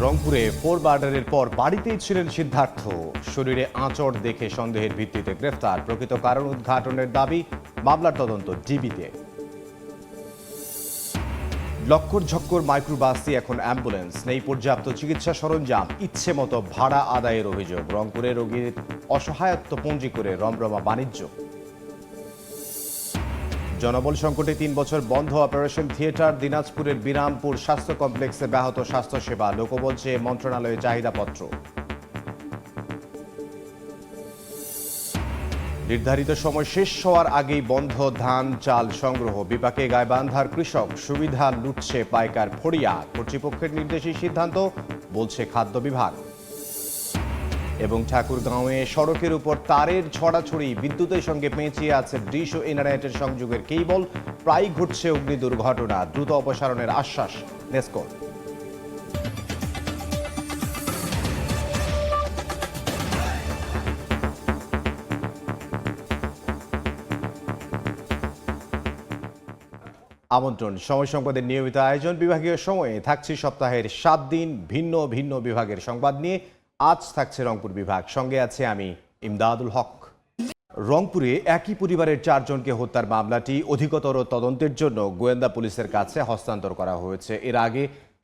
রংপুরে ফোর মার্ডারের পর বাড়িতেই ছিলেন সিদ্ধার্থ। শরীরে আঁচড় দেখে সন্দেহের ভিত্তিতে গ্রেফতার। প্রকৃত কারণ উদ্ঘাটনের দাবি, মামলার তদন্ত ডিবিতে। লক্কর ঝক্কর মাইক্রোবাসই এখন অ্যাম্বুলেন্স, নেই পর্যাপ্ত চিকিৎসা সরঞ্জাম, ইচ্ছে মতো ভাড়া আদায়ের অভিযোগ। রংপুরে রোগীর অসহায়ত্ব পুঁজি করে রমরমা বাণিজ্য। জনবল সংকটে 3 বছর বন্ধ অপারেশন থিয়েটার। দিনাজপুরের বিরামপুর স্বাস্থ্য কমপ্লেক্সে ব্যাহত স্বাস্থ্যসেবা। লোকবল চেয়ে মন্ত্রণালয়ে চাহিদাপত্র। নির্ধারিত সময় শেষ হওয়ার আগেই বন্ধ ধান চাল সংগ্রহ। বিপাকে গাইবান্ধার কৃষক, সুবিধা লুটছে পাইকার ফড়িয়া। কর্তৃপক্ষের নির্দেশই সিদ্ধান্ত, বলছে খাদ্য বিভাগ। এবং ঠাকুরগাঁওয়ে সড়কের উপর তারের ছড়াছড়ি, বিদ্যুতের সঙ্গে পেঁচিয়ে আছে ডিশ ও ইন্টারনেটের সংযোগের কেবল। প্রায় ঘটছে অগ্নি দুর্ঘটনা, দ্রুত অপসারণের আশ্বাস নেসকোর। আমন্ত্রণ সময় সংবাদের নিয়মিত আয়োজন। বিভাগীয় সময়ে থাকছে সপ্তাহের 7 দিন ভিন্ন ভিন্ন বিভাগের সংবাদ নিয়ে। আজ থাকছে রংপুর বিভাগ, সঙ্গে আছে আমি ইমদাদুল হক। রংপুরে একই পরিবারের 4 জনকে হত্যার মামলাটি অধিকতর তদন্তের জন্য গোয়েন্দা পুলিশের কাছে হস্তান্তর করা হয়েছে। এর আগে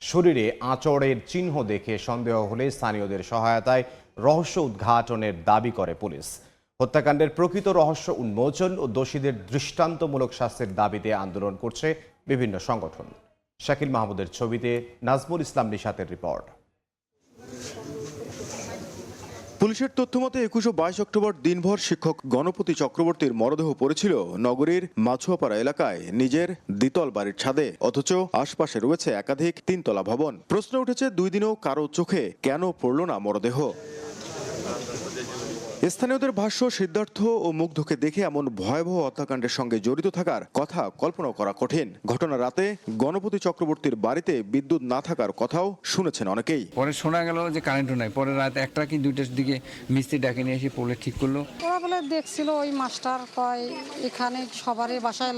শরীরে আঁচড়ের চিহ্ন দেখে সন্দেহ হলে স্থানীয়দের সহায়তায় রহস্য উদ্ঘাটনের দাবি করে পুলিশ। হত্যাকাণ্ডের প্রকৃত রহস্য উন্মোচন ও দোষীদের দৃষ্টান্তমূলক শাস্তির দাবিতে আন্দোলন করছে বিভিন্ন সংগঠন। শাকিল মাহমুদের ছবিতে নাজমুল ইসলাম নিশাতের রিপোর্ট। পুলিশের তথ্যমতে 21 ও 22 অক্টোবর দিনভর শিক্ষক গণপতি চক্রবর্তীর মরদেহ পড়েছিল নগরীর মাছুয়াপাড়া এলাকায় নিজের দ্বিতল বাড়ির ছাদে। অথচ আশপাশে রয়েছে একাধিক 3তলা ভবন। প্রশ্ন উঠেছে, 2 দিনেও কারো চোখে কেন পড়ল না মরদেহ? স্থানীয়দের ভাষ্য, সিদ্ধার্থ ও মুগ্ধকে দেখে এমন ভয়াবহ হত্যাকাণ্ডের সঙ্গে জড়িত থাকার কথা কল্পনা করা কঠিন। ঘটনা রাতে গণপতি চক্রবর্তীর বাড়িতে বিদ্যুৎ না থাকার কথাও শুনেছেন অনেকেই। পরে শোনা গেল যে কারেন্টও নাই। পরে রাত 1টা কি 2টার দিকে মিস্ত্রি ডাকে নিয়ে এসে পোলে ঠিক করলো। ওরা বলে দেখছিল ওই মাস্টার কয় এখানে সবারই বাসায়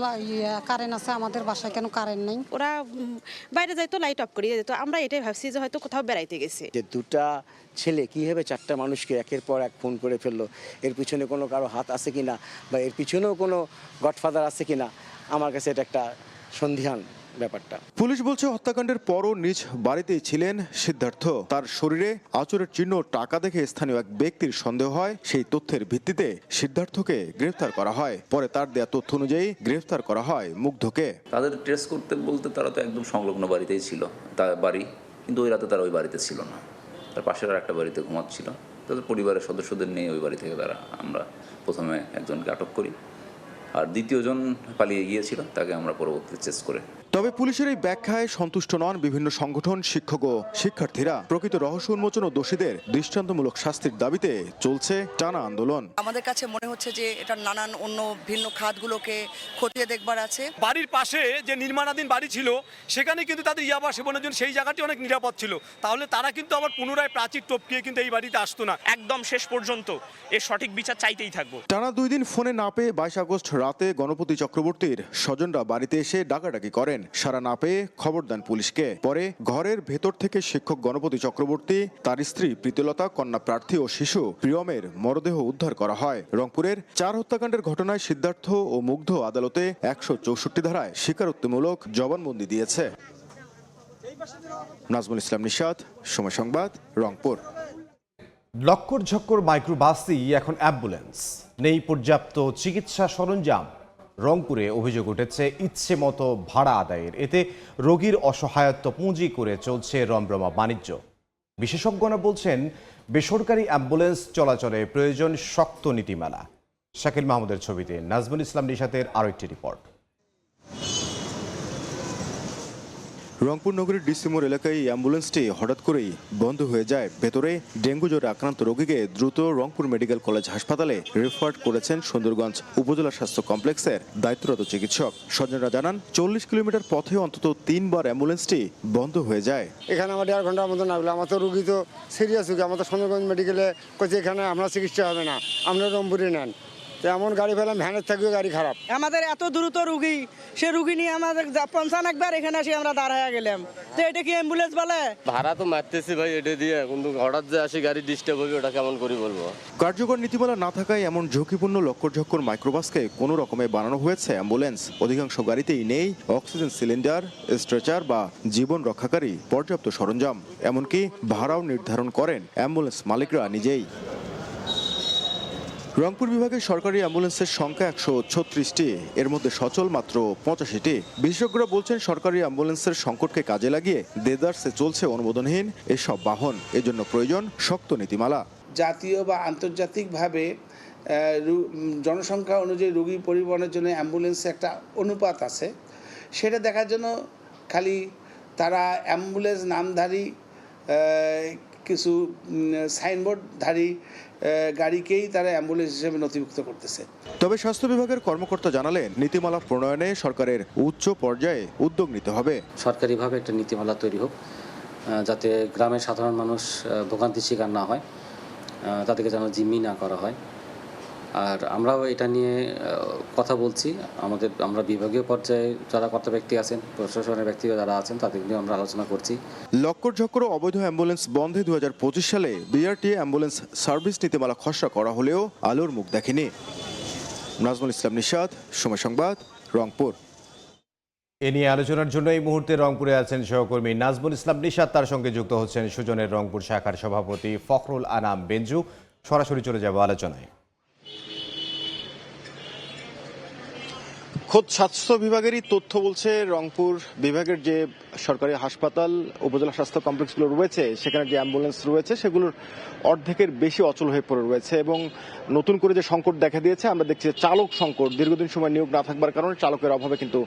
কারেন্ট আছে, আমাদের বাসায় কেন কারেন্ট নেই। ওরা বাইরে যাইতো, লাইট অফ করিয়ে যেত। আমরা এটাই ভাবছি যে হয়তো কোথাও বেড়াইতে গেছে। যে 2টা ছেলে কীভাবে 4টা মানুষকে একের পর এক ফোন করে ফেললো, এর পিছনে কোনো কারো হাত আছে কিনা বা এর পিছনেও কোনো গডফাদার আছে কিনা, আমার কাছে এটা একটা সন্দিহান ব্যাপারটা। পুলিশ বলছে, হত্যাকাণ্ডের পরও নিজ বাড়িতেই ছিলেন সিদ্ধার্থ। তার শরীরে আঁচড়ের চিহ্ন টাকা দেখে স্থানীয় এক ব্যক্তির সন্দেহ হয়। সেই তথ্যের ভিত্তিতে সিদ্ধার্থকে গ্রেফতার করা হয়। পরে তার দেয়া তথ্য অনুযায়ী গ্রেফতার করা হয় মুগ্ধকে। তাদের ট্রেস করতে বলতে তারা তো একদম সংলগ্ন বাড়িতেই ছিল, তার বাড়ি, কিন্তু ওই রাতে তারা ওই বাড়িতে ছিল না, তার পাশের আর একটা বাড়িতে ঘুমাচ্ছিল। তাদের পরিবারের সদস্যদের নিয়ে ওই বাড়ি থেকে আমরা প্রথমে একজনকে আটক করি, আর দ্বিতীয়জন পালিয়ে গিয়েছিল, তাকে আমরা পরবর্তীতে চেস করে। তবে পুলিশের এই ব্যাখ্যায় সন্তুষ্ট নন বিভিন্ন সংগঠন, শিক্ষক ও শিক্ষার্থীরা। প্রকৃত রহস্য উন্মোচন ও দোষীদের দৃষ্টান্তমূলক শাস্তির দাবিতে চলছে টানা আন্দোলন। আমাদের কাছে মনে হচ্ছে যে এটা নানান অন্য ভিন্ন খাতগুলোকে খতিয়ে দেখবার আছে। বাড়ির পাশে যে নির্মাণাধীন বাড়ি ছিল, সেখানে কিন্তু তাদের ইয়াবা সেবনের জন্য সেই জায়গাটি অনেক নিরাপদ ছিল। তাহলে তারা কিন্তু আবার পুনরায় প্রাচীর টপকিয়ে কিন্তু এই বাড়িতে আসতো না। একদম শেষ পর্যন্ত এর সঠিক বিচার চাইতেই থাকবো। টানা 2 দিন ফোনে না পেয়ে 22 আগস্ট রাতে গণপতি চক্রবর্তীর স্বজনরা বাড়িতে এসে ডাকাডাকি করেন। সারা না পেয়ে খবর দেন পুলিশকে। পরে ঘরের ভেতর থেকে শিক্ষক গণপতি চক্রবর্তী, তার স্ত্রী প্রীতিলতা, কন্যা প্রার্থী ও শিশু প্রিয়মের মরদেহ উদ্ধার করা হয়। রংপুরের 4 হত্যাকাণ্ডের ঘটনায় সিদ্ধার্থ ও মুগ্ধ আদালতে 164 ধারায় স্বীকারোক্তিমূলক জবানবন্দি দিয়েছে। নাজমুল ইসলাম নিশাত, সময় সংবাদ, রংপুর। লক্কর ঝক্কর মাইক্রোবাসই এখন অ্যাম্বুলেন্স, নেই পর্যাপ্ত চিকিৎসা সরঞ্জাম। রংপুরে অভিযোগ উঠেছে ইচ্ছে মতো ভাড়া আদায়ের। এতে রোগীর অসহায়ত্ব পুঁজি করে চলছে রমরমা বাণিজ্য। বিশেষজ্ঞরা বলছেন, বেসরকারি অ্যাম্বুলেন্স চলাচলে প্রয়োজন শক্ত নীতিমালা। শাকিল মাহমুদের ছবিতে নাজমুল ইসলাম নিশাতের আরও একটি রিপোর্ট। রংপুর নগরীর ডিসিমোর এলাকায় এই অ্যাম্বুলেন্সটি হঠাৎ করেই বন্ধ হয়ে যায়। ভেতরে ডেঙ্গু জ্বরে আক্রান্ত রোগীকে দ্রুত রংপুর মেডিকেল কলেজ হাসপাতালে রেফার করেছেন সুন্দরগঞ্জ উপজেলা স্বাস্থ্য কমপ্লেক্সের দায়িত্বরত চিকিৎসক। স্বজনরা জানান, 40 কিলোমিটার পথে অন্তত 3 বার অ্যাম্বুলেন্সটি বন্ধ হয়ে যায়। এখানে আমার 1.5 ঘন্টার মতো লাগলো। আমার তো রুগী তো সিরিয়াস রুগী, আমার তো সুন্দরগঞ্জ মেডিকেলে কোচে এখানে আমরা চিকিৎসা হবে না, আমরা রংপুরে নেন। তো এমন গাড়ি পেলাম ভ্যানের থেকেও গাড়ি খারাপ। আমাদের এত দ্রুত রুগী, সে রুগী নিয়ে আমাদের 55 একবার এখানে এসে আমরা দাঁড়ায় গেলাম, তো এটা কি অ্যাম্বুলেন্স বলে? ভাড়া তো মারতেছি ভাই এটা দিয়ে, কিন্তু হঠাৎ যে আসে গাড়ি ডিস্টার্ব হবে ওটা কেমন করে বলবো। কার্যকর নীতিমালা না থাকায় এমন ঝুঁকিপূর্ণ লক্কর মাইক্রোবাসকে কোনো রকমে বানানো হয়েছে অ্যাম্বুলেন্স। অধিকাংশ গাড়িতেই নেই অক্সিজেন সিলিন্ডার, স্ট্রেচার বা জীবন রক্ষাকারী পর্যাপ্ত সরঞ্জাম। এমনকি ভাড়াও নির্ধারণ করেন অ্যাম্বুলেন্স মালিকরা নিজেই। রংপুর বিভাগের সরকারি অ্যাম্বুলেন্সের সংখ্যা 136টি, এর মধ্যে সচল মাত্র 85টি। বিশেষজ্ঞরা বলছেন সরকারি অ্যাম্বুলেন্সের সংকটকে কাজে লাগিয়ে দেদারসে চলছে অনুমোদনহীন এসব বাহন। এজন্য প্রয়োজন শক্ত নীতিমালা। জাতীয় বা আন্তর্জাতিকভাবে জনসংখ্যা অনুযায়ী রোগী পরিবহনের জন্য অ্যাম্বুলেন্সে একটা অনুপাত আছে, সেটা দেখার জন্য খালি তারা অ্যাম্বুলেন্স নামধারী কিছু সাইনবোর্ডধারী গাড়িকেই তারা অ্যাম্বুলেন্স হিসেবে নথিভুক্ত করতেছে। তবে স্বাস্থ্য বিভাগের কর্মকর্তা জানালেন নীতিমালা প্রণয়নে সরকারের উচ্চ পর্যায়ে উদ্যোগ নিতে হবে। সরকারিভাবে একটা নীতিমালা তৈরি হোক, যাতে গ্রামের সাধারণ মানুষ ভোগান্তির শিকার না হয়, তাদেরকে যেন জিম্মি না করা হয়। আর আমরাও এটা নিয়ে কথা বলছি, আমরা বিভাগীয় পর্যায়ে যারা কর্তা ব্যক্তি আছেন, প্রশাসনের ব্যক্তিরা যারা আছেন, তাদের নিয়ে আমরা আলোচনা করছি। লক্কর ঝক্কর অবৈধ অ্যাম্বুলেন্স বন্ধে 2025 সালে বিআরটি অ্যাম্বুলেন্স সার্ভিস নীতিমালা খসড়া করা হলেও আলোর মুখ দেখেনি। নাজমুল ইসলাম নিশাদ, সময় সংবাদ, রংপুর। এ নিয়ে আলোচনার জন্য এই মুহূর্তে রংপুরে আছেন সহকর্মী নাজমুল ইসলাম নিশাদ, তার সঙ্গে যুক্ত হচ্ছেন সুজনের রংপুর শাখার সভাপতি ফখরুল আনাম বেঞ্জু। সরাসরি চলে যাব আলোচনায়। খোদ স্বাস্থ্য বিভাগেরই তথ্য বলছে রংপুর বিভাগের যে সরকারি হাসপাতাল, উপজেলা স্বাস্থ্য কমপ্লেক্সগুলো রয়েছে, সেখানে যে অ্যাম্বুলেন্স রয়েছে সেগুলোর অর্ধেকের বেশি অচল হয়ে পড়ে রয়েছে। এবং নতুন করে যে সংকট দেখা দিয়েছে, আমরা দেখছি চালক সংকট, দীর্ঘদিন সময় নিয়োগ না থাকবার কারণে চালকের অভাবে কিন্তু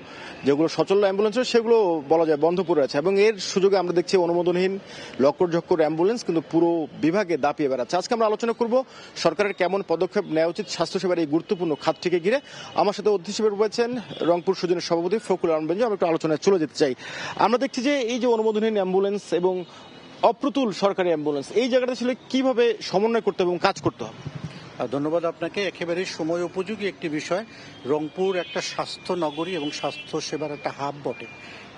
যেগুলো সচল অ্যাম্বুলেন্স সেগুলো বলা যায় বন্ধ পড়ে আছে। এবং এর সুযোগে আমরা দেখছি অনুমোদনহীন লক্কর ঝক্কর অ্যাম্বুলেন্স কিন্তু পুরো বিভাগে দাপিয়ে বেড়াচ্ছে। আজকে আমরা আলোচনা করব সরকারের কেমন পদক্ষেপ নেওয়া উচিত স্বাস্থ্যসেবার এই গুরুত্বপূর্ণ খাতটিকে ঘিরে। আমার সাথে অতিথি হিসেবে রয়েছেন রংপুর সুজনের সভাপতি ফখরুল আনাম বেঞ্জু। আমরা একটু আলোচনায় চলে যেতে চাই। আমরা দেখছি যে এই যে অনুমোদনহীন অ্যাম্বুলেন্স এবং অপ্রতুল সরকারি অ্যাম্বুলেন্স, এই জায়গাটা ছিল কিভাবে সমন্বয় করতে এবং কাজ করতে হবে? ধন্যবাদ আপনাকে। একেবারে সময় উপযোগী একটি বিষয়। রংপুর একটা স্বাস্থ্য নগরী এবং স্বাস্থ্য সেবার একটা হাব বটে,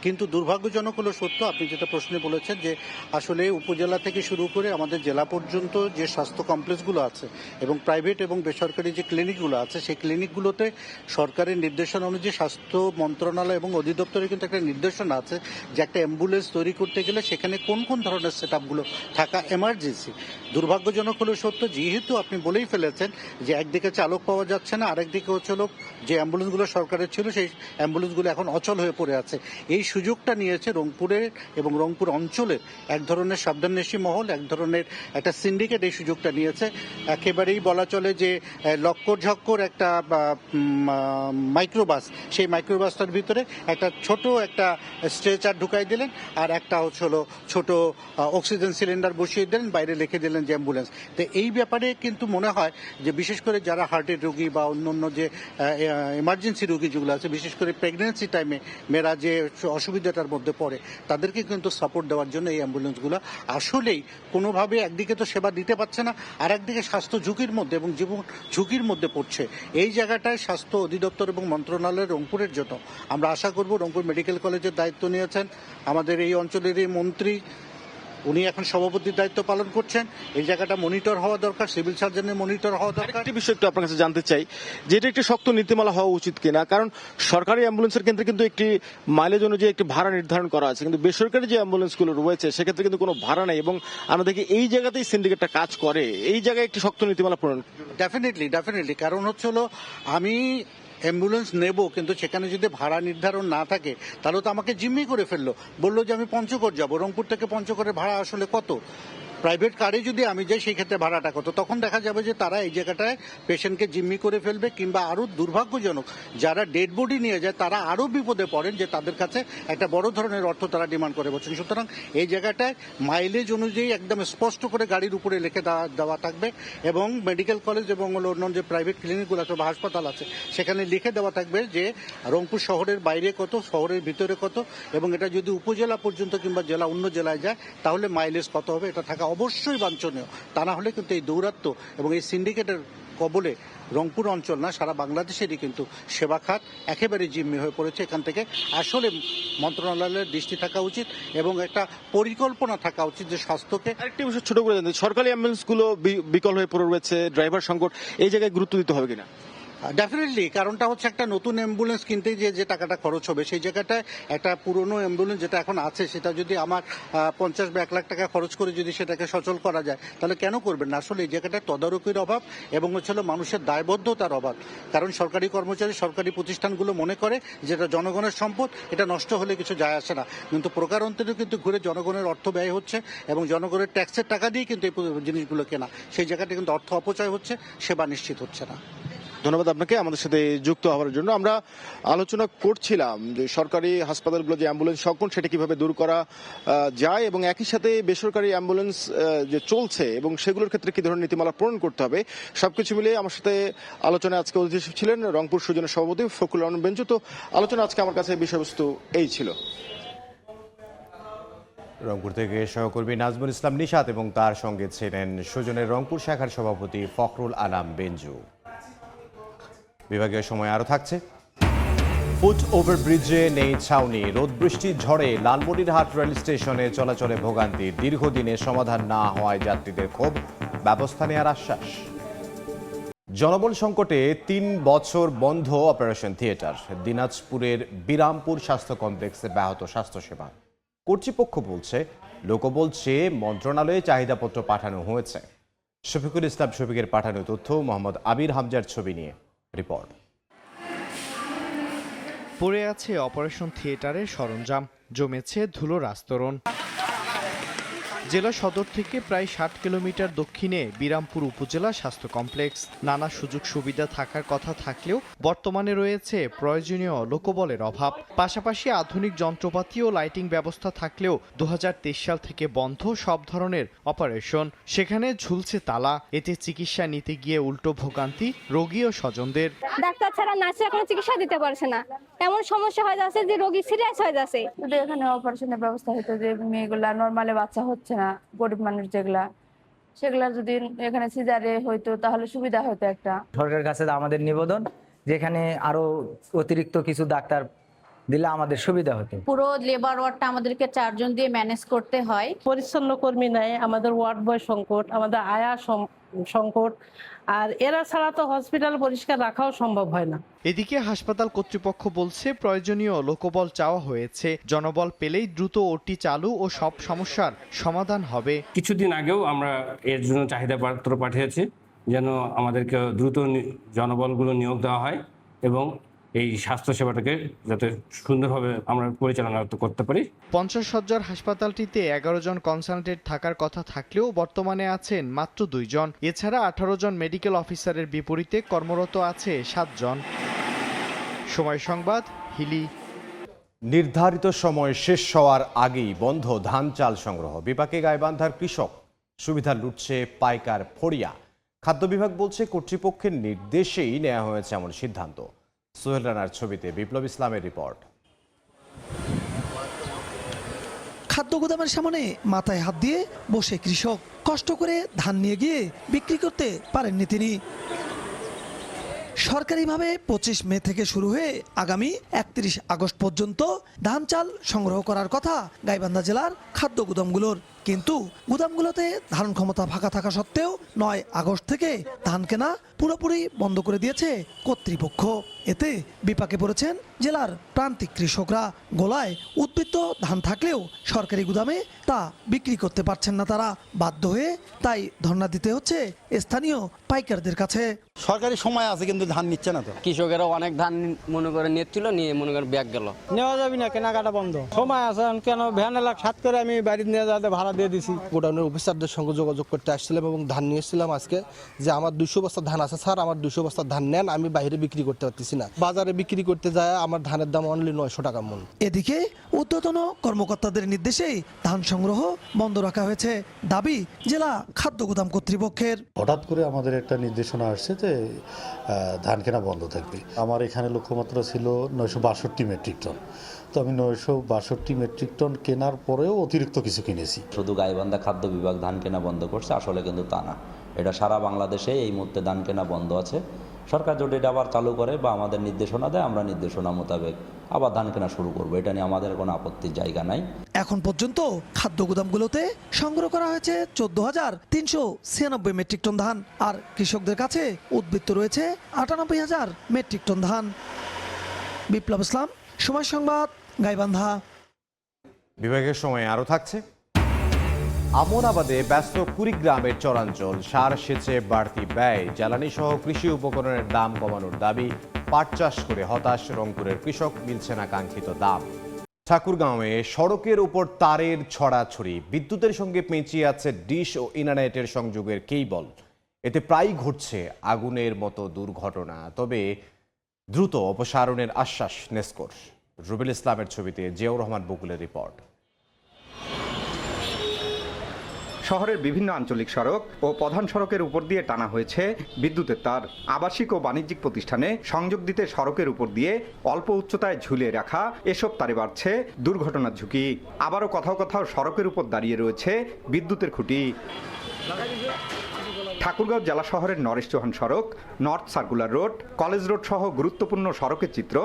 কিন্তু দুর্ভাগ্যজনক হলো সত্য, আপনি যেটা প্রশ্নে বলেছেন, যে আসলে উপজেলা থেকে শুরু করে আমাদের জেলা পর্যন্ত যে স্বাস্থ্য কমপ্লেক্সগুলো আছে এবং প্রাইভেট এবং বেসরকারি যে ক্লিনিকগুলো আছে, সেই ক্লিনিকগুলোতে সরকারের নির্দেশনা অনুযায়ী স্বাস্থ্য মন্ত্রণালয় এবং অধিদপ্তরের কিন্তু একটা নির্দেশনা আছে যে একটা অ্যাম্বুলেন্স তৈরি করতে গেলে সেখানে কোন কোন ধরনের সেট আপগুলো থাকা এমার্জেন্সি। দুর্ভাগ্যজনক হলো সত্য, যেহেতু আপনি বলেই ফেলেছেন যে একদিকে চালক পাওয়া যাচ্ছে না, আরেকদিকে হচ্ছে যে অ্যাম্বুলেন্সগুলো সরকারের ছিল সেই অ্যাম্বুলেন্সগুলো এখন অচল হয়ে পড়ে আছে। এই সুযোগটা নিয়েছে রংপুরের এবং রংপুর অঞ্চলের এক ধরনের সাবধাননেশী মহল, এক ধরনের একটা সিন্ডিকেট এই সুযোগটা নিয়েছে। একেবারেই বলা চলে যে লক্কর ঝক্কর একটা মাইক্রোবাস, সেই মাইক্রোবাসটার ভিতরে একটা ছোট একটা স্ট্রেচার ঢুকাই দিলেন, আর একটা হলো ছোট অক্সিজেন সিলিন্ডার বসিয়ে দিলেন, বাইরে লিখে দিলেন যে অ্যাম্বুলেন্স। তো এই ব্যাপারে কিন্তু মনে হয় যে বিশেষ করে যারা হার্টের রোগী বা অন্য যে এমার্জেন্সি রোগী যেগুলো আছে, বিশেষ করে প্রেগনেন্সি টাইমে মেয়েরা যে অসুবিধাটার মধ্যে পড়ে, তাদেরকে কিন্তু সাপোর্ট দেওয়ার জন্য এই অ্যাম্বুলেন্সগুলো আসলেই কোনোভাবে একদিকে তো সেবা দিতে পারছে না, আর একদিকে স্বাস্থ্য ঝুঁকির মধ্যে এবং জীবন ঝুঁকির মধ্যে পড়ছে। এই জায়গাটায় স্বাস্থ্য অধিদপ্তর এবং মন্ত্রণালয়ের রংপুরের জন্য আমরা আশা করব, রংপুর মেডিকেল কলেজের দায়িত্ব নিয়েছেন আমাদের এই অঞ্চলেরই মন্ত্রী, উনি এখন সভাপতির দায়িত্ব পালন করছেন। এই জায়গাটা মনিটর হওয়া দরকার, সিভিল সার্জনের মনিটর হওয়া দরকার। একটি বিষয় একটু আপনার কাছে জানতে চাই, যে এটা একটি শক্ত নীতিমালা হওয়া উচিত কিনা, কারণ সরকারি অ্যাম্বুলেন্সের ক্ষেত্রে কিন্তু একটি মাইলেজ অনুযায়ী একটি ভাড়া নির্ধারণ করা আছে, কিন্তু বেসরকারি যে অ্যাম্বুলেন্সগুলো রয়েছে সেক্ষেত্রে কিন্তু কোনো ভাড়া নেই, এবং আমরা দেখি এই জায়গাতেই সিন্ডিকেটটা কাজ করে। এই জায়গায় একটি শক্ত নীতিমালা প্রণয়ন। ডেফিনেটলি কারণ হলো আমি অ্যাম্বুলেন্স নেব, কিন্তু সেখানে যদি ভাড়া নির্ধারণ না থাকে তাহলে তো আমাকে জিম্মি করে ফেললো, বললো যে আমি পঞ্চগড় যাব, রংপুর থেকে পঞ্চগড়ের ভাড়া আসলে কত, প্রাইভেট কারে যদি আমি যাই সেই ক্ষেত্রে ভাড়াটা কত, তখন দেখা যাবে যে তারা এই জায়গাটায় পেশেন্টকে জিম্মি করে ফেলবে, কিংবা আরও দুর্ভাগ্যজনক যারা ডেড বডি নিয়ে যায় তারা আরও বিপদে পড়েন, যে তাদের কাছে একটা বড় ধরনের অর্থ তারা ডিমান্ড করে বলছেন। সুতরাং এই জায়গাটায় মাইলেজ অনুযায়ী একদম স্পষ্ট করে গাড়ির উপরে লিখে দেওয়া থাকবে, এবং মেডিকেল কলেজ এবং অন্য যে প্রাইভেট ক্লিনিকগুলো আছে বা হাসপাতাল আছে সেখানে লিখে দেওয়া থাকবে যে রংপুর শহরের বাইরে কত, শহরের ভিতরে কত, এবং এটা যদি উপজেলা পর্যন্ত কিংবা জেলা অন্য জেলায় যায় তাহলে মাইলেজ কত হবে, এটা থাকা অবশ্যই বাঞ্ছনীয়। তা না হলে কিন্তু এই দৌরাত্ম্য এবং এই সিন্ডিকেটের কবলে রংপুর অঞ্চল না, সারা বাংলাদেশেরই কিন্তু সেবা খাত একেবারে জিম্মি হয়ে পড়েছে। এখান থেকে আসলে মন্ত্রণালয়ের দৃষ্টি থাকা উচিত এবং একটা পরিকল্পনা থাকা উচিত যে স্বাস্থ্যকে। আরেকটি বিষয় ছোট করে জানতে, সরকারি অ্যাম্বুলেন্সগুলো বিকল হয়ে পড়ে রয়েছে, ড্রাইভার সংকট, এই জায়গায় গুরুত্ব দিতে হবে কিনা? ডেফিনেটলি, কারণটা হচ্ছে একটা নতুন অ্যাম্বুলেন্স কিনতে যে টাকাটা খরচ হবে, সেই জায়গাটায় একটা পুরনো অ্যাম্বুলেন্স যেটা এখন আছে সেটা যদি আমার 50 বা 1 লাখ টাকা খরচ করে যদি সেটাকে সচল করা যায়, তাহলে কেন করবেন না? আসলে এই জায়গাটায় তদারকির অভাব এবং হচ্ছে মানুষের দায়বদ্ধতার অভাব। কারণ সরকারি কর্মচারী, সরকারি প্রতিষ্ঠানগুলো মনে করে যেটা জনগণের সম্পদ, এটা নষ্ট হলে কিছু যায় আসে না, কিন্তু প্রকারান্তরে কিন্তু ঘুরে জনগণের অর্থ ব্যয় হচ্ছে এবং জনগণের ট্যাক্সের টাকা দিয়ে কিন্তু এই জিনিসগুলো কেনা, সেই জায়গাটা কিন্তু অর্থ অপচয় হচ্ছে, সেবা নিশ্চিত হচ্ছে না। ধন্যবাদ আপনাকে আমাদের সাথে যুক্ত হওয়ার জন্য। আমরা আলোচনা করছিলাম যে সরকারি হাসপাতালগুলো যে অ্যাম্বুলেন্স সংকট সেটা কিভাবে দূর করা যায় এবং একই সাথে বেসরকারি অ্যাম্বুলেন্স যে চলছে এবং সেগুলোর ক্ষেত্রে কি ধরনের নীতিমালা প্রণয়ন করতে হবে, সবকিছু মিলিয়ে আমার সাথে আলোচনায় আজকে অতিথি ছিলেন রংপুর সুজনের সভাপতি ফখরুল রহমান বেঞ্জু। তো আলোচনা আজকে আমার কাছে বিষয়বস্তু এই ছিল। রংপুর থেকে সহকর্মী নাজমুল ইসলাম নিশাত এবং তার সঙ্গে ছিলেন সুজনের রংপুর শাখার সভাপতি ফখরুল আলম বেঞ্জু। বিভাগীয় সময় আরও থাকছে। ফুট ওভারব্রিজে নেই ছাউনি, রোদ বৃষ্টির ঝড়ে লালমনিরহাট রেল স্টেশনে চলাচলে ভোগান্তি, দীর্ঘদিনে সমাধান না হওয়ায় যাত্রীদের ক্ষোভ, ব্যবস্থা নেওয়ার আশ্বাস। জনবল সংকটে 3 বছর বন্ধ অপারেশন থিয়েটার, দিনাজপুরের বিরামপুর স্বাস্থ্য কমপ্লেক্সে ব্যাহত স্বাস্থ্যসেবা। কর্তৃপক্ষ বলছে লোকবল চেয়ে মন্ত্রণালয়ে চাহিদাপত্র পাঠানো হয়েছে। শফিকুল ইসলাম শফিকের পাঠানো তথ্য, মোহাম্মদ আবির হামজার ছবি নিয়ে রিপোর্ট। পড়ে আছে অপারেশন থিয়েটারের সরঞ্জাম, জমেছে ধুলোর আস্তরণ। জেলা সদর থেকে প্রায় 60 কিলোমিটার দক্ষিণে বিরামপুর উপজেলা স্বাস্থ্য কমপ্লেক্স। নানা সুযোগ সুবিধা থাকার কথা থাকলেও বর্তমানে রয়েছে প্রয়োজনীয় লোকবলের অভাব। পাশাপাশি আধুনিক যন্ত্রপাতি ও লাইটিং ব্যবস্থা থাকলেও 2023 সাল থেকে বন্ধ সব ধরনের অপারেশন। সেখানে ঝুলছে তালা, এতে চিকিৎসা নিতে গিয়ে উল্টো ভোগান্তি রোগী ও স্বজনদের। ডাক্তার ছাড়া নার্সরা কোনো চিকিৎসা দিতে পারছে না, এমন সমস্যা হয়ে যাচ্ছে যে রোগী সিরিয়াস হয়ে যাচ্ছে। যদি এখানে অপারেশনের ব্যবস্থা হতো, যে মেয়েগুলা নর্মালে বাচ্চা হচ্ছে না, গরিব মানুষ সেগুলা যদি এখানে সিজারে হইতো তাহলে সুবিধা হতো। একটা সরকারের কাছে আমাদের নিবেদন, যেখানে আরো অতিরিক্ত কিছু ডাক্তার দিলে আমাদের সুবিধা হতো। পুরো লেবার ওয়ার্ডটা আমাদেরকে 4 জন দিয়ে ম্যানেজ করতে হয়। পরিচ্ছন্ন কর্মী নাই, আমাদের ওয়ার্ড বয় সংকট, আমাদের আয়া সংকট, আর এরা ছাড়া তো হসপিটাল পরিষ্কার রাখাও সম্ভব হয় না। এদিকে হাসপাতাল কর্তৃপক্ষ বলছে প্রয়োজনীয় লোকবল চাওয়া হয়েছে, জনবল পেলেই দ্রুত ওটি চালু ও সব সমস্যার সমাধান হবে। কিছুদিন আগেও আমরা এর জন্য চাহিদা পত্র পাঠিয়েছি যেন আমাদেরকে দ্রুত জনবলগুলো নিয়োগ দেওয়া হয় এবং এই স্বাস্থ্যসেবাটাকে যাতে সুন্দরভাবে আমরা পরিচালনা করতে পারি। 50 শয্যার হাসপাতালটিতে 11 জন কনসালটেন্ট থাকার কথা থাকলেও বর্তমানে আছেন মাত্র 2 জন। এছাড়া 18 জন মেডিকেল অফিসারের বিপরীতে কর্মরত আছে 7 জন। সময় সংবাদ, হিলি। নির্ধারিত সময় শেষ হওয়ার আগেই বন্ধ ধান চাল সংগ্রহ, বিপাকে গাইবান্ধার কৃষক, সুবিধা লুটছে পাইকার ফড়িয়া। খাদ্য বিভাগ বলছে কর্তৃপক্ষের নির্দেশেই নেওয়া হয়েছে এমন সিদ্ধান্ত। সোহেল রানার ছবিতে বিপ্লব ইসলামের রিপোর্ট। খাদ্য গুদামের সামনে মাথায় হাত দিয়ে বসে কৃষক, কষ্ট করে ধান নিয়ে গিয়ে বিক্রি করতে পারেননি তিনি। সরকারিভাবে 25 মে থেকে শুরু হয়ে আগামী 31 আগস্ট পর্যন্ত ধান চাল সংগ্রহ করার কথা গাইবান্ধা জেলার খাদ্য গুদামগুলোর, কিন্তু গুদামগুলোতে ধারণ ক্ষমতা ফাঁকা থাকা সত্ত্বেও 9 আগস্ট থেকে ধান কেনা পুরোপুরি বন্ধ করে দিয়েছে কর্তৃপক্ষ। এতে বিপাকে পড়েছেন জেলার প্রান্তিক কৃষকরা। গোলায় উদ্বৃত্ত ধান থাকলেও সরকারি গুদামে তা বিক্রি করতে পারছেন না তারা, বাধ্য হয়ে তাই ধর্ণা দিতে হচ্ছে স্থানীয় পাইকারদের কাছে। সরকারি সময় আছে কিন্তু ধান নিচ্ছে না তো। কৃষকেরা অনেক ধান মনে করে নিচ্ছিল, নিয়ে মনে করেন ব্যাগ গেল, নেওয়া যাবে না, কেনাকাটা বন্ধ। সময় আছে কেন, ভ্যান এলাক সাত করে আমি বাড়িতে নিয়ে যাতে ভাড়া দিয়ে দিছি। গোডাউনের অফিসারদের সঙ্গে যোগাযোগ করতে আসছিলাম এবং ধান নিয়েছিলাম আজকে, যে আমার 200 বস্তা ধান আছে স্যার, আমার 200 বস্তা ধান নেন, আমি বাইরে বিক্রি করতে পারতেছি না। বাজারে বিক্রি করতে যায় আমার ধানের দাম অনলি 900 টাকা মন। এদিকে ঊর্ধ্বতন কর্মকর্তাদের নির্দেশেই ধান সংগ্রহ বন্ধ রাখা হয়েছে, দাবি জেলা খাদ্য গুদাম কর্তৃপক্ষের। হঠাৎ করে আমাদের একটা নির্দেশনা আসছে যে ধান কেনা বন্ধ থাকবে। আমার এখানে লক্ষ্যমাত্রা ছিল 962 মেট্রিক টন, তো আমি 962 মেট্রিক টন কেনার পরেও অতিরিক্ত কিছু কিনেছি। শুধু গাইবান্ধা খাদ্য বিভাগ ধান কেনা বন্ধ করছে, আসলে কিন্তু তা না। এটা সারা বাংলাদেশে এই মুহূর্তে ধান কেনা বন্ধ আছে। সরকার যদি এটা আবার চালু করে বা আমাদের নির্দেশনা দেয়, আমরা নির্দেশনা মোতাবেক আবার ধান কেনা শুরু করবো। এটা নিয়ে আমাদের কোনো আপত্তির জায়গা নাই। এখন পর্যন্ত খাদ্য গুদামগুলোতে সংগ্রহ করা হয়েছে 14,396 মেট্রিক টন ধান, আর কৃষকদের কাছে উদ্বৃত্ত রয়েছে 98,000 মেট্রিক টন ধান। বিপ্লব ইসলাম, সময় সংবাদ, গাইবান্ধা। বিভাগের সময় আরও থাকছে। আমনাবাদে ব্যস্ত কুড়িগ্রামের চরাঞ্চল, সার সেচে বাড়তি ব্যয়, জ্বালানি সহ কৃষি উপকরণের দাম কমানোর দাবি। পাট চাষ করে হতাশ রংপুরের কৃষক, মিলছে না কাঙ্ক্ষিত দাম। ঠাকুরগাঁওয়ে সড়কের উপর তারের ছড়াছড়ি, বিদ্যুতের সঙ্গে পেঁচিয়ে আছে ডিশ ও ইন্টারনেটের সংযোগের কেবল। এতে প্রায়ই ঘটছে আগুনের মতো দুর্ঘটনা। তবে দ্রুত অপসারণের আশ্বাস নেসকোর। রুবেল ইসলামের ছবিতে জিয়াউর রহমান বকুলের রিপোর্ট। শহরের বিভিন্ন আঞ্চলিক সড়ক ও প্রধান সড়কের উপর দিয়ে টানা হয়েছে বিদ্যুতের তার। আবাসিক ও বাণিজ্যিক প্রতিষ্ঠানে সংযোগ দিতে সড়কের উপর দিয়ে অল্প উচ্চতায় ঝুলিয়ে রাখা এসব তারে বাড়ছে দুর্ঘটনার ঝুঁকি। আবারও কোথাও কোথাও সড়কের উপর দাঁড়িয়ে রয়েছে বিদ্যুতের খুঁটি। ঠাকুরগাঁও জেলা শহরের নরেশ চৌহান সড়ক, north circular road, college road সহ গুরুত্বপূর্ণ সড়কের চিত্র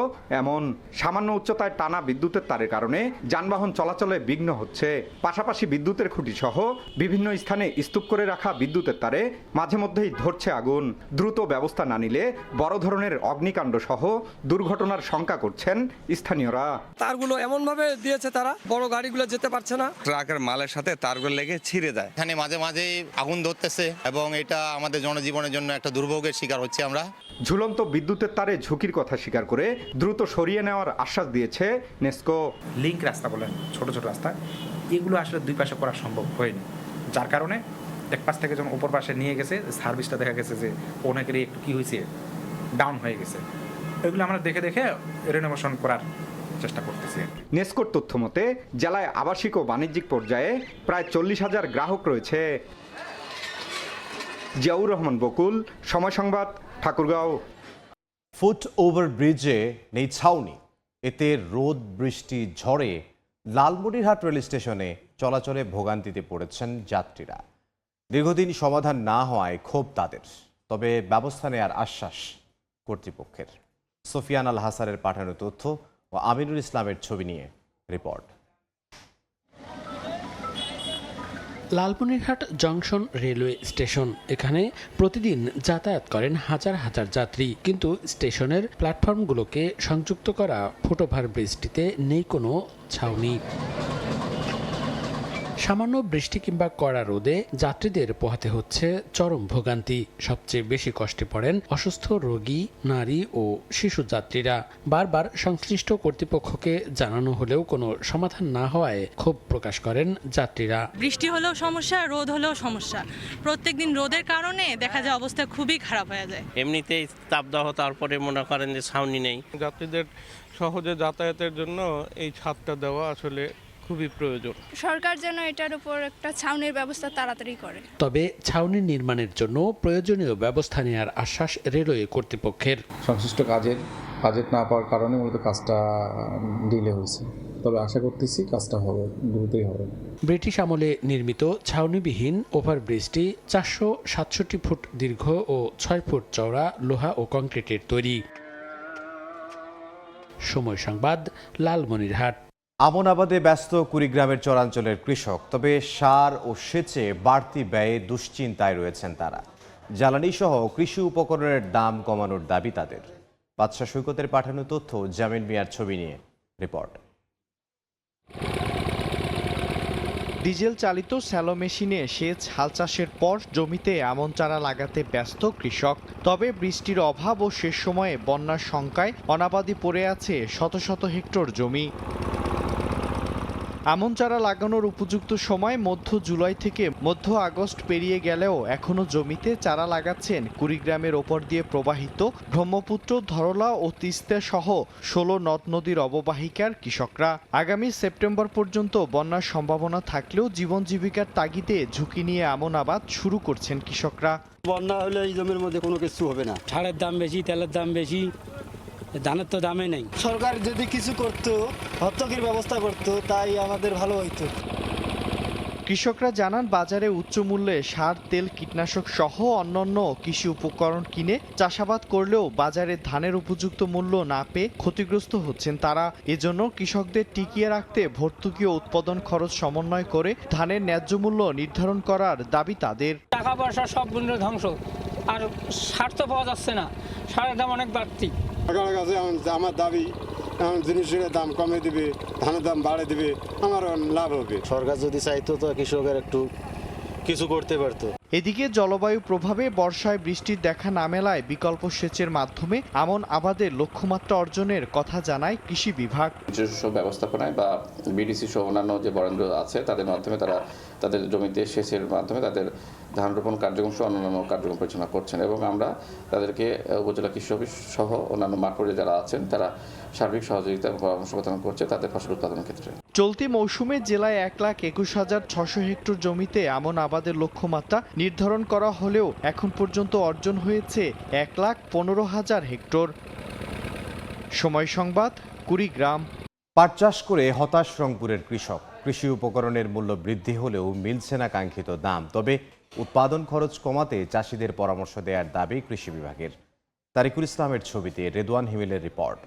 এমন। সামান্য উচ্চতায় টানা বিদ্যুতের তারের কারণে যানবাহন চলাচলে বিঘ্ন হচ্ছে। পাশাপাশি বিদ্যুতের খুঁটি সহ বিভিন্ন স্থানে স্তূপ করে রাখা বিদ্যুতের তারে মাঝে মধ্যেই ধরছে আগুন। দ্রুত ব্যবস্থা না নিলে বড় ধরনের অগ্নিকাণ্ড সহ দুর্ঘটনার শঙ্কা করছেন স্থানীয়রা। তারগুলো এমন ভাবে দিয়েছে, তারা বড় গাড়িগুলো যেতে পারছে না। ট্রাকের মালের সাথে তারগুলো লেগে ছিঁড়ে যায়। এখানে মাঝে মাঝে আগুন ধরতেছে এবং এটা আমাদের জনজীবনের জন্য একটা দুর্ভোগের শিকার হচ্ছে আমরা। ঝুলন্ত বিদ্যুতের তারে ঝুঁকির কথা স্বীকার করে দ্রুত সরিয়ে নেওয়ার আশ্বাস দিয়েছে নেসকো। লিঙ্ক রাস্তা বলেন, ছোট ছোট রাস্তা, এগুলো আসলে দুই পাশে করা সম্ভব হয়নি, যার কারণে এক পাশ থেকে যখন উপর পাশে নিয়ে গেছে সার্ভিসটা দেখা গেছে যে অনেকেরই একটু কি হয়েছে, ডাউন হয়ে গেছে। এগুলো আমরা দেখে দেখে রেনোভেশন করার চেষ্টা করতেছি। নেসকোর তথ্য মতে জেলায় আবাসিক ও বাণিজ্যিক পর্যায়ে প্রায় 40,000 গ্রাহক রয়েছে। জিয়াউর রহমান বকুল, সময় সংবাদ, ঠাকুরগাঁও। ফুট ওভার ব্রিজে নেই ছাউনি, এতে রোদ বৃষ্টি ঝড়ে লালমনিরহাট রেল স্টেশনে চলাচলে ভোগান্তিতে পড়েছেন যাত্রীরা। দীর্ঘদিন সমাধান না হওয়ায় ক্ষোভ তাদের, তবে ব্যবস্থা নেওয়ার আশ্বাস কর্তৃপক্ষের। সোফিয়ান আল হাসানের পাঠানো তথ্য ও আমিনুল ইসলামের ছবি নিয়ে report. Lalmonirhat junction railway station, এখানে প্রতিদিন যাতায়াত করেন হাজার হাজার যাত্রী, কিন্তু স্টেশনের প্ল্যাটফর্মগুলোকে সংযুক্ত করা ফুটওভার ব্রিজটিতে নেই কোনো ছাউনি। সামান্য বৃষ্টি কিংবা কড়া রোদে যাত্রীদের পোহাতে হচ্ছে চরম ভোগান্তি। সবচেয়ে বেশি কষ্টে পড়েন অসুস্থ রোগী, নারী ও শিশু যাত্রীরা। বারবার সংশ্লিষ্ট কর্তৃপক্ষকে জানানো হলেও কোনো সমাধান না হওয়ায় ক্ষোভ প্রকাশ করেন যাত্রীরা। বৃষ্টি হলেও সমস্যা, রোদ হলেও সমস্যা। প্রত্যেকদিন রোদের কারণে দেখা যায় অবস্থা খুবই খারাপ হয়ে যায়। এমনিতেই তাপদাহ, তারপরে মনে করেন যে ছাউনি নেই। যাত্রীদের সহজে যাতায়াতের জন্য এই ছাদটা দেওয়া আসলে খুবই প্রয়োজন। সরকার যেন এটার উপর একটা ছাউনির ব্যবস্থা তাড়াতাড়ি করে। তবে ছাউনি নির্মাণের জন্য প্রয়োজনীয় ব্যবস্থা নেওয়ার আশ্বাস রেলওয়ে কর্তৃপক্ষের। সংশ্লিষ্ট বাজেট না পাওয়ার কারণে মূলত কাজটা ডিলে হয়েছে, তবে আশা করতেছি কাজটা হবে, দ্রুতই হবে। ব্রিটিশ আমলে নির্মিত ছাউনিবিহীন ওভারব্রিজটি 467 ফুট দীর্ঘ ও 6 ফুট চওড়া লোহা ও কংক্রিটের তৈরি। সময় সংবাদ, লালমনিরহাট। আমনাবাদে ব্যস্ত কুড়িগ্রামের চরাঞ্চলের কৃষক, তবে সার ও সেচে বাড়তি ব্যয়ে দুশ্চিন্তায় রয়েছেন তারা। জ্বালানি সহ কৃষি উপকরণের দাম কমানোর দাবি তাদের। বাদশা সৈকতের পাঠানো তথ্য, জামিন মিয়ার ছবি নিয়ে রিপোর্ট। ডিজেল চালিত স্যালো মেশিনে সেচ হাল চাষের পর জমিতে আমন চারা লাগাতে ব্যস্ত কৃষক। তবে বৃষ্টির অভাব ও শেষ সময়ে বন্যার শঙ্কায় অনাবাদি পড়ে আছে শত শত হেক্টর জমি। আমন চারা লাগানোর উপযুক্ত সময় মধ্য জুলাই থেকে মধ্য আগস্ট পেরিয়ে গেলেও এখনও জমিতে চারা লাগাচ্ছেন কুড়িগ্রামের ওপর দিয়ে প্রবাহিত ব্রহ্মপুত্র, ধরলা ও তিস্তা সহ 16 নদ নদীর অববাহিকার কৃষকরা। আগামী সেপ্টেম্বর পর্যন্ত বন্যার সম্ভাবনা থাকলেও জীবন জীবিকার তাগিদে ঝুঁকি নিয়ে আমন আবাদ শুরু করছেন কৃষকরা। বন্যা হলে এই জমির মধ্যে কোনো কিছু হবে না। সারের দাম বেশি, তেলের দাম বেশি, ধানের তো দামই নেই। সরকার যদি কিছু করতো, হত্তকের ব্যবস্থা করতো, তাই আমাদের ভালো হইতো। কৃষকরা জানান বাজারে উচ্চ মূল্যে সার, তেল, কীটনাশক সহ অন্যান্য কৃষি উপকরণ কিনে চাষাবাদ করলেও বাজারে ধানের উপযুক্ত মূল্য না পেয়ে ক্ষতিগ্রস্ত হচ্ছেন তারা। এজন্য কৃষকদের টিকিয়ে রাখতে ভর্তুকি ও উৎপাদন খরচ সমন্বয় করে ধানের ন্যায্য মূল্য নির্ধারণ করার দাবি তাদের। টাকা পয়সা সব মূল্য ধ্বংস, আর সার তো পাওয়া যাচ্ছে না, সারের দাম অনেক বাড়তি। সরকারের কাছে আমার দাবি, জিনিসের দাম কমে দিবে, ধানের দাম বাড়ে দিবে, আমার লাভ হবে। সরকার যদি চাইতো তো কৃষকের একটু কিছু করতে পারতো। এদিকে জলবায়ু প্রভাবে বর্ষায় বৃষ্টির দেখা না মেলায় বিকল্প সেচের মাধ্যমে আমন আবাদের লক্ষ্যমাত্রা অর্জনের কথা জানায় কৃষি বিভাগ। নিজস্ব ব্যবস্থাপনায় বা বিডিসি সহ অন্যান্য যে বরেন্দ্র আছে তাদের মাধ্যমে তারা তাদের জমিতে সেচের মাধ্যমে তাদের ধান রোপণ কার্যক্রম সহ অন্যান্য কার্যক্রম পরিচালনা করছেন এবং আমরা তাদেরকে উপজেলা কৃষি অফিস সহ অন্যান্য মাঠ পর্যায়ে যারা আছেন তারা সার্বিক সহযোগিতা এবং পরামর্শ প্রদান করছে তাদের ফসল উৎপাদনের ক্ষেত্রে। চলতি মৌসুমে জেলায় 1,21,600 হেক্টর জমিতে আমন আবাদের লক্ষ্যমাত্রা নির্ধারণ করা হলেও এখন পর্যন্ত অর্জন হয়েছে 1,15,000 হেক্টর। সময় সংবাদ, কুড়িগ্রাম। পাট চাষ করে হতাশ রংপুরের কৃষক। কৃষি উপকরণের মূল্য বৃদ্ধি হলেও মিলছে না কাঙ্ক্ষিত দাম। তবে উৎপাদন খরচ কমাতে চাষিদের পরামর্শ দেওয়ার দাবি কৃষি বিভাগের। তারিকুল ইসলামের ছবিতে রেদওয়ান হিমেলের রিপোর্ট।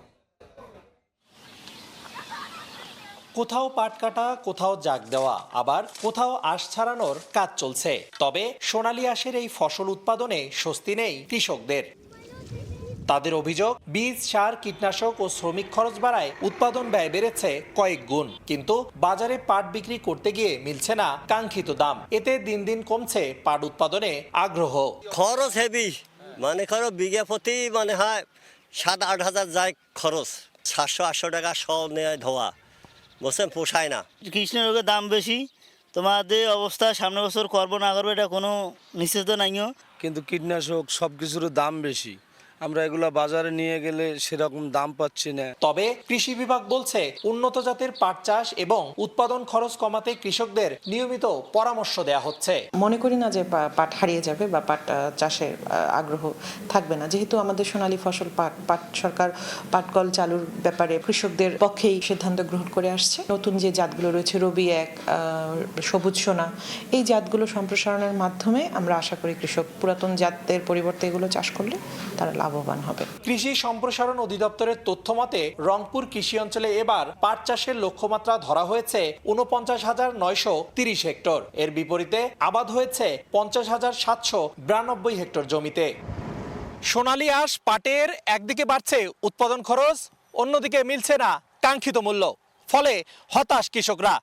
কোথাও পাট কাটা, কোথাও জাগ দেওয়া, আবার কোথাও আঁশ ছাড়ানোর কাজ চলছে। তবে সোনালী আঁশের এই ফসল উৎপাদনে স্বস্তি নেই কৃষকদের। তাদের অভিযোগ, বীজ, সার, কীটনাশক ও শ্রমিক খরচ বাড়ায় উৎপাদন ব্যয় বেড়েছে কয়েক গুণ, কিন্তু বাজারে পাট বিক্রি করতে গিয়ে মিলছে না কাঙ্ক্ষিত দাম। এতে দিন দিন কমছে পাট উৎপাদনে আগ্রহ। খরচ হেভি, মানে খরচ বিঘা প্রতি মানে হয় 7-8 হাজার যায় খরচ। 700-800 টাকা সব নেয় ধোয়া, বলছেন পোষায় না। কৃষ্ণের দাম বেশি, তোমাদের অবস্থা সামনে বছর করবো না করবো এটা কোনো নিশ্চিত নাইও। কিন্তু কীটনাশক সব কিছুর দাম বেশি, আমরা এগুলা বাজারে নিয়ে গেলে সেরকম দাম পাচ্ছি না। তবে কৃষি বিভাগ বলছে উন্নত জাতের পাট চাষ এবং উৎপাদন খরচ কমাতে কৃষকদের নিয়মিত পরামর্শ দেয়া হচ্ছে। মনে করি না যে পাট হারিয়ে যাবে বা পাট চাষের আগ্রহ থাকবে না, যেহেতু আমাদের সোনালী ফসল পাট সরকার পাটকল চালুর ব্যাপারে কৃষকদের পক্ষেই সিদ্ধান্ত গ্রহণ করে আসছে। নতুন যে জাতগুলো রয়েছে, রবি 1, সবুজ সোনা, এই জাতগুলো সম্প্রসারণের মাধ্যমে আমরা আশা করি কৃষক পুরাতন জাতের পরিবর্তে এগুলো চাষ করলে তারা লাভবান হবে। কৃষি সম্প্রসারণ অধিদপ্তরের তথ্য মতে রংপুর কৃষি অঞ্চলে এবার পাট চাষের লক্ষ্যমাত্রা ধরা হয়েছে 49,930 হেক্টর। এর বিপরীতে আবাদ হয়েছে 50,792 হেক্টর জমিতে। সোনালী আঁশ পাটের একদিকে বাড়ছে উৎপাদন খরচ, অন্যদিকে মিলছে না কাঙ্ক্ষিত মূল্য। ফলে হতাশ কৃষকরা।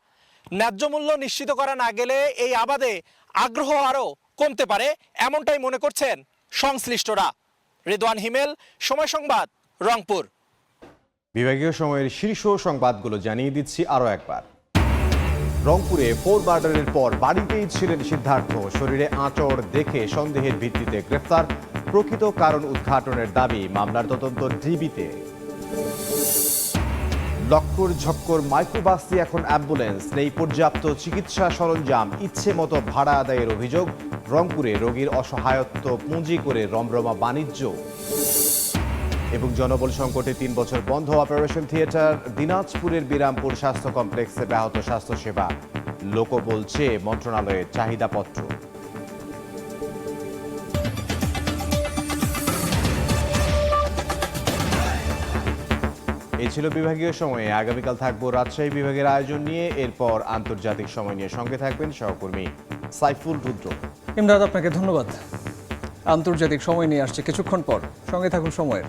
ন্যায্য মূল্য নিশ্চিত করা না গেলে এই আবাদে আগ্রহ আরও কমতে পারে, এমনটাই মনে করছেন সংশ্লিষ্টরা। রেদওয়ান হিমেল, সময় সংবাদ, রংপুর। বিভাগীয় সময়ের শীর্ষ সংবাদগুলো জানিয়ে দিচ্ছি আরও একবার। রংপুরে 4 মার্ডারের পর বাড়িতেই ছিলেন সিদ্ধার্থ। শরীরে আঁচড় দেখে সন্দেহের ভিত্তিতে গ্রেফতার। প্রকৃত কারণ উদ্ঘাটনের দাবি। মামলার তদন্ত ডিবিতে। লক্কর ঝক্কর মাইক্রোবাস দিয়ে এখন অ্যাম্বুলেন্স। নেই পর্যাপ্ত চিকিৎসা সরঞ্জাম, ইচ্ছে মতো ভাড়া আদায়ের অভিযোগ। রংপুরে রোগীর অসহায়ত্ব পুঁজি করে রমরমা বাণিজ্য। এবং জনবল সংকটে 3 বছর বন্ধ অপারেশন থিয়েটার। দিনাজপুরের বিরামপুর স্বাস্থ্য কমপ্লেক্সে ব্যাহত স্বাস্থ্যসেবা। লোকবল চেয়ে মন্ত্রণালয়ের চাহিদাপত্র। এই ছিল বিভাগীয় সময়ে। আগামীকাল থাকবো রাজশাহী বিভাগের আয়োজন নিয়ে। এরপর আন্তর্জাতিক সময় নিয়ে সঙ্গে থাকবেন সহকর্মী সাইফুল রুদ্র। ইমদাদ, আপনাকে ধন্যবাদ। আন্তর্জাতিক সময় নিয়ে আসছে কিছুক্ষণ পর, সঙ্গে থাকুন সময়ের।